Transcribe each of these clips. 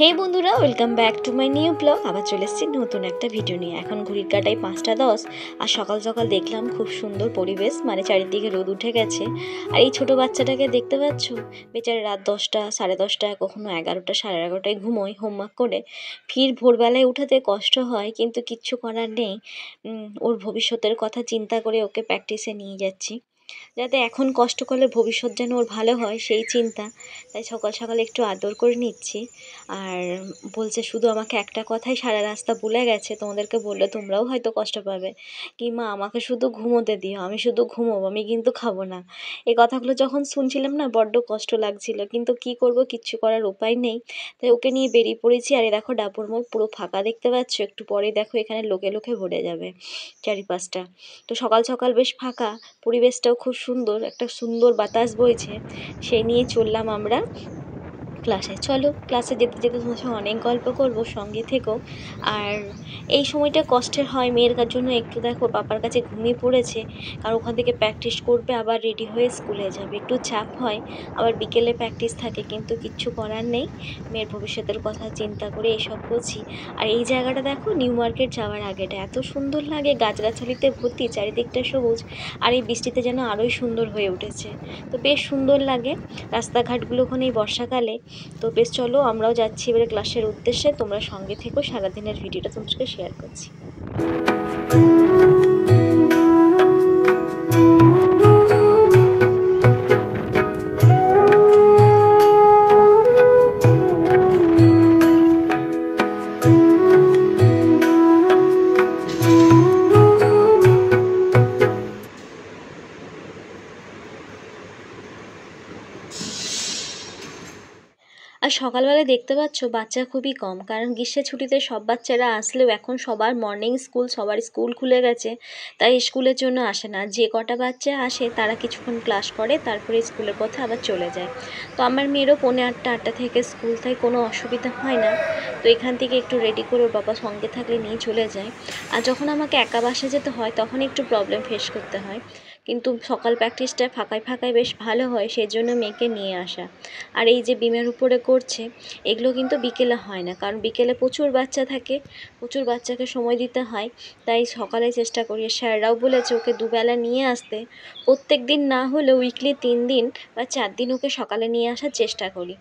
হে বন্ধুরা, welcome back to my new blog. আবার চলে এসেছি নতুন একটা ভিডিও নিয়ে। এখন ঘড়ির কাঁটায় 5টা 10 আর সকাল সকাল দেখলাম খুব সুন্দর পরিবেশ, মানে চারিদিকে রোদ উঠে গেছে। আর এই ছোটো বাচ্চাটাকে দেখতে পাচ্ছ, বেচারা রাত 10টা 10:30, কখনো 11টা 11:30টায় ঘুমোয় হোমওয়ার্ক করে। ফির ভোরবেলায় উঠাতে কষ্ট হয়, কিন্তু কিচ্ছু করার নেই। ওর ভবিষ্যতের কথা চিন্তা করে ওকে প্র্যাকটিসে নিয়ে যাচ্ছি, যাতে এখন কষ্ট করলে ভবিষ্যৎ যেন ওর ভালো হয় সেই চিন্তা। তাই সকাল সকাল একটু আদর করে নিচ্ছি। আর বলছে শুধু আমাকে একটা কথাই সারা রাস্তা বলে গেছে, তোমাদেরকে বললে তোমরাও হয়তো কষ্ট পাবে, কি মা আমাকে শুধু ঘুমোতে দিও, আমি শুধু ঘুমোবো, আমি কিন্তু খাবো না। এই কথাগুলো যখন শুনছিলাম না, বড্ড কষ্ট লাগছিল, কিন্তু কি করব, কিচ্ছু করার উপায় নেই। তাই ওকে নিয়ে বেরিয়ে পড়েছি। আর দেখো ডাবুর মোড় পুরো ফাঁকা দেখতে পাচ্ছ, একটু পরে দেখো এখানে লোকে লোকে ভরে যাবে চারিপাশটা। তো সকাল সকাল বেশ ফাঁকা, পরিবেশটাও খুব সুন্দর, একটা সুন্দর বাতাস বইছে। সেই নিয়ে চললাম আমরা ক্লাসে। চলো ক্লাসে যেতে যেতে তোমার সঙ্গে অনেক গল্প করব, সঙ্গে থেকো। আর এই সময়টা কষ্টের হয় মেয়ের জন্য একটু। দেখো পাপার কাছে ঘুমিয়ে পড়েছে, কারণ ওখান থেকে প্র্যাকটিস করবে, আবার রেডি হয়ে স্কুলে যাবে, একটু চাপ হয়। আবার বিকেলে প্র্যাকটিস থাকে, কিন্তু কিচ্ছু করার নেই, মেয়ের ভবিষ্যতের কথা চিন্তা করে এসব করছি। আর এই জায়গাটা দেখো, নিউ মার্কেট যাওয়ার আগেটা এত সুন্দর লাগে, গাছগাছালিতে ভর্তি, চারিদিকটা সবুজ। আর এই বৃষ্টিতে যেন আরোই সুন্দর হয়ে উঠেছে। তো বেশ সুন্দর লাগে রাস্তাঘাটগুলো ওখানে এই বর্ষাকালে। তো বেশ চলো আমরাও যাচ্ছি এবারে ক্লাসের উদ্দেশ্যে, তোমরা সঙ্গে থেকো, সারাদিনের ভিডিওটা তোমাদেরকে শেয়ার করছি। আর সকালবেলা দেখতে পাচ্ছ বাচ্চা খুবই কম, কারণ গ্রীষ্মের ছুটিতে সব বাচ্চারা আসলেও এখন সবার মর্নিং স্কুল, সবার স্কুল খুলে গেছে, তাই স্কুলের জন্য আসে না। যে কটা বাচ্চা আসে তারা কিছুক্ষণ ক্লাস করে, তারপরে স্কুলের পথে আবার চলে যায়। তো আমার মেয়েরও 7:45 থেকে স্কুল, তাই কোনো অসুবিধা হয় না। তো এখান থেকে একটু রেডি করে ওর বাবা সঙ্গে থাকলে নিয়ে চলে যায়। আর যখন আমাকে একা বাসে যেতে হয় তখন একটু প্রবলেম ফেস করতে হয়, কিন্তু সকাল প্র্যাকটিসটা ফাঁকায় ফাঁকায় বেশ ভালো হয়, সেই জন্য মেয়েকে নিয়ে আসা। আর এই যে বিমের উপরে করছে, এগুলো কিন্তু বিকেলে হয় না, কারণ বিকেলে প্রচুর বাচ্চা থাকে, প্রচুর বাচ্চাকে সময় দিতে হয়। তাই সকালে চেষ্টা করি, স্যাররাও বলেছে ওকে দুবেলা নিয়ে আসতে, প্রত্যেক দিন না হলেও উইকলি 3 দিন বা 4 দিন ওকে সকালে নিয়ে আসার চেষ্টা করি।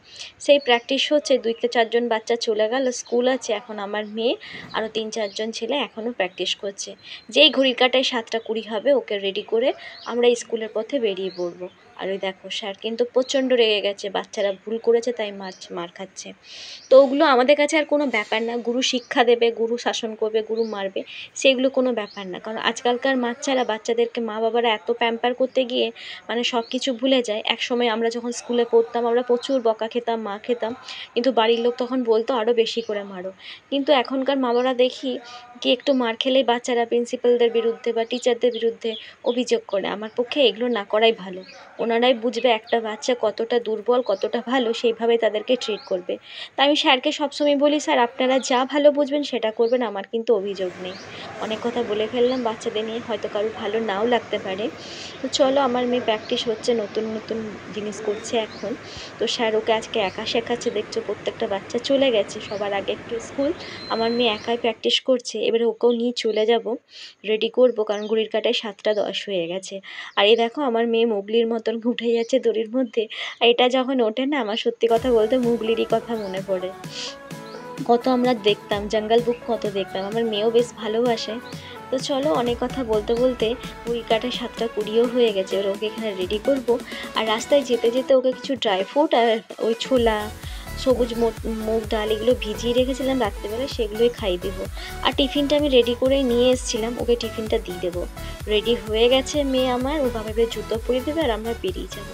সেই প্র্যাকটিস হচ্ছে। 2-4 জন বাচ্চা চলে গেল, স্কুল আছে, এখন আমার মেয়ে আরও 3-4 জন ছেলে এখনও প্র্যাকটিস করছে। যেই ঘড়ির কাঁটায় 7:20 হবে ওকে রেডি করে আমরা স্কুলের পথে বেরিয়ে পড়বো। আর ওই দেখো স্যার কিন্তু প্রচণ্ড রেগে গেছে, বাচ্চারা ভুল করেছে তাই মার খাচ্ছে। তো ওগুলো আমাদের কাছে আর কোনো ব্যাপার না, গুরু শিক্ষা দেবে, গুরু শাসন করবে, গুরু মারবে, সেগুলো কোনো ব্যাপার না। কারণ আজকালকার বাচ্চাদেরকে মা বাবারা এত প্যাম্পার করতে গিয়ে মানে সব কিছু ভুলে যায়। একসময় আমরা যখন স্কুলে পড়তাম আমরা প্রচুর বকা খেতাম, মা খেতাম, কিন্তু বাড়ির লোক তখন বলতো আরও বেশি করে মারো। কিন্তু এখনকার মা বাবারা দেখি কি একটু মার খেলেই বাচ্চারা প্রিন্সিপালদের বিরুদ্ধে বা টিচারদের বিরুদ্ধে অভিযোগ করে। আমার পক্ষে এগুলো না করাই ভালো। ওনারাই বুঝবে একটা বাচ্চা কতটা দুর্বল, কতটা ভালো, সেইভাবে তাদেরকে ট্রিট করবে। তাই আমি স্যারকে সবসময় বলি, স্যার আপনারা যা ভালো বুঝবেন সেটা করবেন, আমার কিন্তু অভিযোগ নেই। অনেক কথা বলে ফেললাম বাচ্চাদের নিয়ে, হয়তো কারো ভালো নাও লাগতে পারে। তো চলো, আমার মেয়ে প্র্যাকটিস হচ্ছে, নতুন নতুন জিনিস করছে এখন। তো স্যার ওকে আজকে একা শেখাচ্ছে, দেখছো প্রত্যেকটা বাচ্চা চলে গেছে, সবার আগে একটু স্কুল, আমার মেয়ে একাই প্র্যাকটিস করছে। এবারে ওকেও নিয়ে চলে যাব, রেডি করবো, কারণ ঘড়ির কাঁটায় 7:10 হয়ে গেছে। আর এই দেখো আমার মেয়ে মুগলির মতন উঠে যাচ্ছে দড়ির মধ্যে। আর এটা যখন ওঠে না, আমার সত্যি কথা বলতে মুগলিরই কথা মনে পড়ে। কত আমরা দেখতাম, জঙ্গল বুক কত দেখতাম, আমার মেয়েও বেশ ভালোবাসে। তো চলো, অনেক কথা বলতে বলতে ঘড়ির কাঁটায় 7:20 হয়ে গেছে। এবার ওকে এখানে রেডি করব। আর রাস্তায় যেতে যেতে ওকে কিছু ড্রাই ফ্রুট আর ওই ছোলা, সবুজ মুগ ডাল, এগুলো ভিজিয়ে রেখেছিলাম রাত্রেবেলা, সেগুলোই খাইয়ে দেবো। আর টিফিনটা আমি রেডি করে নিয়ে এসেছিলাম, ওকে টিফিনটা দিয়ে দেবো। রেডি হয়ে গেছে মেয়ে আমার, ও বাবা এবার জুতো পরিয়ে দেবে আর আমরা বেরিয়ে যাবো।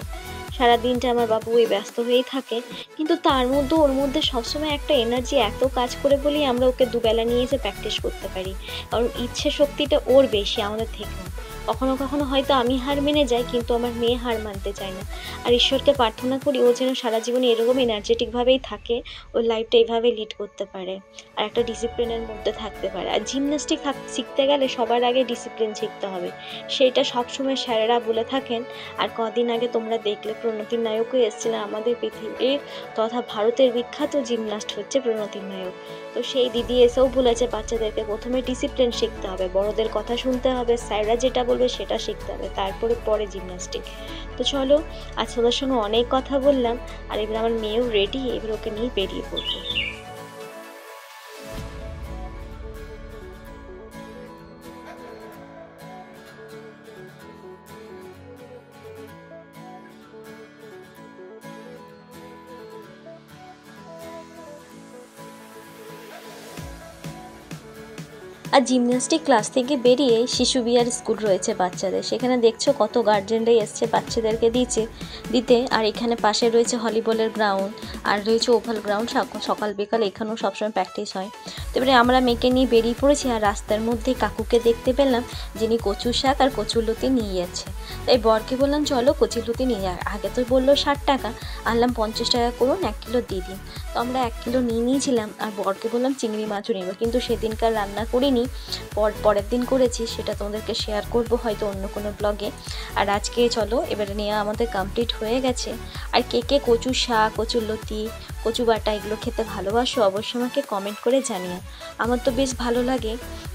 সারাদিনটা আমার বাবু ওই ব্যস্ত হয়েই থাকে, কিন্তু তার মধ্যে ওর মধ্যে সবসময় একটা এনার্জি, এত কাজ করে বলেই আমরা ওকে দুবেলা নিয়ে এসে প্র্যাকটিস করতে পারি, কারণ ইচ্ছে শক্তিটা ওর বেশি আমাদের থেকেও। ও কখনো কখনো হয়তো আমি হার মেনে যাই, কিন্তু আমার মেয়ে হার মানতে চায় না। আর ঈশ্বরকে প্রার্থনা করি ও যেন সারা জীবনে এরকম এনার্জেটিকভাবেই থাকে, ওর লাইফটা এইভাবে লিড করতে পারে, আর একটা ডিসিপ্লিনের মধ্যে থাকতে পারে। আর জিমন্যাস্টিক শিখতে গেলে সবার আগে ডিসিপ্লিন শিখতে হবে, সেইটা সবসময় স্যারেরা বলে থাকেন। আর কদিন আগে তোমরা দেখলে প্রণতি নায়কও এসেছিলেন, আমাদের পৃথিবীর তথা ভারতের বিখ্যাত জিমন্যাস্ট হচ্ছে প্রণতি নায়ক। তো সেই দিদি এসেও বলেছে বাচ্চাদেরকে প্রথমে ডিসিপ্লিন শিখতে হবে, বড়দের কথা শুনতে হবে, স্যাররা যেটা বলবে সেটা শিখতে হবে, তারপরে পরে জিমন্যাস্টিক। তো চলো, আজ ওদের সঙ্গে অনেক কথা বললাম, আর এবার আমার মেয়েও রেডি, এবার ওকে নিয়ে বেরিয়ে পড়বো। আর জিমন্যাস্টিক ক্লাস থেকে বেরিয়ে শিশু বিহার স্কুল রয়েছে বাচ্চাদের, সেখানে দেখছো কত গার্জেনরাই এসছে বাচ্চাদেরকে দিতে। আর এখানে পাশে রয়েছে ভলিবলের গ্রাউন্ড, আর রয়েছে ওভাল গ্রাউন্ড, সকাল বিকাল এখানেও সবসময় প্র্যাকটিস হয়। তো এবারে আমরা মেয়েকে নিয়ে বেরিয়ে পড়েছি, আর রাস্তার মধ্যে কাকুকে দেখতে পেলাম যিনি কচু শাক আর কচুরলতি নিয়ে যাচ্ছে। তাই বরকে বললাম চলো কচুরলতি নিয়ে যা। আগে তো বললো 60 টাকা, আনলাম 50 টাকা করুন, 1 কিলো দিয়ে দিন। তো আমরা 1 কিলো নিয়ে নিয়েছিলাম, আর বরকে বললাম চিংড়ি মাছও নেবো, কিন্তু সেদিনকার রান্না করিনি, পরের দিন করেছি, সেটা তোমাদেরকে শেয়ার করব হয়তো অন্য কোনো ব্লগে। আর আজকে চলো এবারে নিয়ে আমাদের কমপ্লিট হয়ে গেছে। আর কে কে কচু শাক, কচুরলতি, কচু বাটা এগুলো খেতে ভালোবাসো অবশ্যই আমাকে কমেন্ট করে জানিও। আমার তো বেশ ভালো লাগে,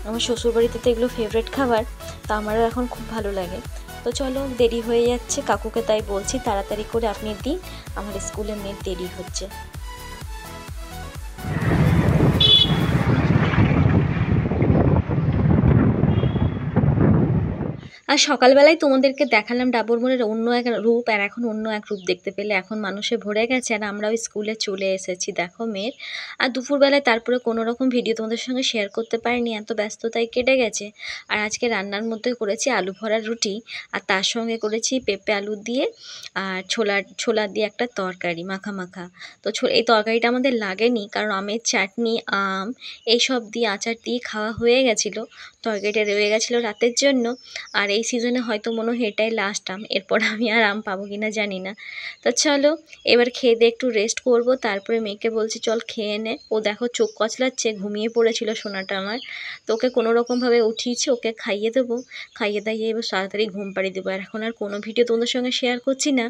আমার শ্বশুরবাড়িতে তো এগুলো ফেভারিট খাবার, তো আমারও এখন খুব ভালো লাগে। তো চলো, দেরি হয়ে যাচ্ছে, কাকুকে তাই বলছি তাড়াতাড়ি করে আপনি দিন, আমার স্কুলে মেয়ের দেরি হচ্ছে। আর সকালবেলায় তোমাদেরকে দেখালাম ডাবর মোড়ের অন্য এক রূপ, আর এখন অন্য এক রূপ দেখতে পেলে, এখন মানুষে ভরে গেছে, আর আমরাও স্কুলে চলে এসেছি দেখো মেয়ের। আর দুপুরবেলায় তারপরে কোনো রকম ভিডিও তোমাদের সঙ্গে শেয়ার করতে পারিনি, এত ব্যস্ততায় কেটে গেছে। আর আজকে রান্নার মধ্যে করেছি আলু ভরা রুটি, আর তার সঙ্গে করেছি পেঁপে আলু দিয়ে আর ছোলা দিয়ে একটা তরকারি মাখা মাখা। তো এই তরকারিটা আমাদের লাগেনি, কারণ আমের চাটনি, আম এইসব দিয়ে আচার দিয়ে খাওয়া হয়ে গেছিলো, তরকারিটা রয়ে গেছিলো রাতের জন্য। আর এই সিজনে হয়তো মনে হয় এটাই লাস্ট আম, এরপর আমি আর আম পাবো কিনা জানি না। তো চলো এবার খেয়ে দিয়ে একটু রেস্ট করব, তারপরে মেয়েকে বলছি চল খেয়ে নে। ও দেখো চোখ কচলাচ্ছে, ঘুমিয়ে পড়েছিল সোনাটা আমার। তো ওকে কোনো রকমভাবে উঠিয়েছি, ওকে খাইয়ে দেবো, খাইয়ে দাইয়ে এবার তাড়াতাড়ি ঘুম পাড়িয়ে দেবো। আর এখন আর কোনো ভিডিও তোমাদের সঙ্গে শেয়ার করছি না,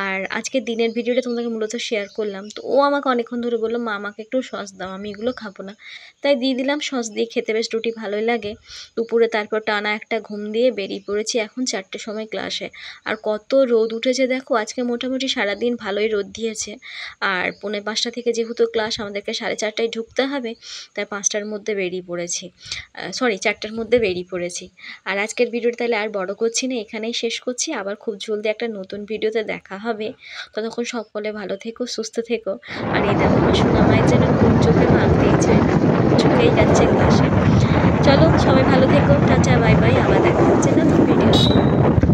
আর আজকে দিনের ভিডিওটা তোমাদেরকে মূলত শেয়ার করলাম। তো ও আমাকে অনেকক্ষণ ধরে বললো মা আমাকে একটু সস দাও, আমি এগুলো খাবো না, তাই দিয়ে দিলাম। সস দিয়ে খেতে বেশ রুটি ভালোই লাগে। দুপুরে তারপর টানা একটা ঘুম দিয়ে বেরিয়ে পড়েছি এখন 4টের সময় ক্লাসে। আর কত রোদ উঠেছে দেখো, আজকে মোটামুটি সারাদিন ভালোই রোদ দিয়েছে। আর 4:45 থেকে যেহেতু ক্লাস, আমাদেরকে 4:30টায় ঢুকতে হবে, তাই 5টার মধ্যে বেরিয়ে পড়েছি, 4টার মধ্যে বেরিয়ে পড়েছি। আর আজকের ভিডিওটা তাহলে আর বড় করছি না, এখানেই শেষ করছি। আবার খুব জলদি একটা নতুন ভিডিওতে দেখা হবে, ততক্ষণ সকলে ভালো থেকো, সুস্থ থেকো। আর এই দেখো আমার সোনা মায়ের যেন ঘুম চোখে ভাঙতেই চায় না, চোখেই যাচ্ছে ক্লাসে। চলো সবাই ভালো থেকো, টাটা বাই বাই, আবার দেখা হচ্ছে নতুন ভিডিও।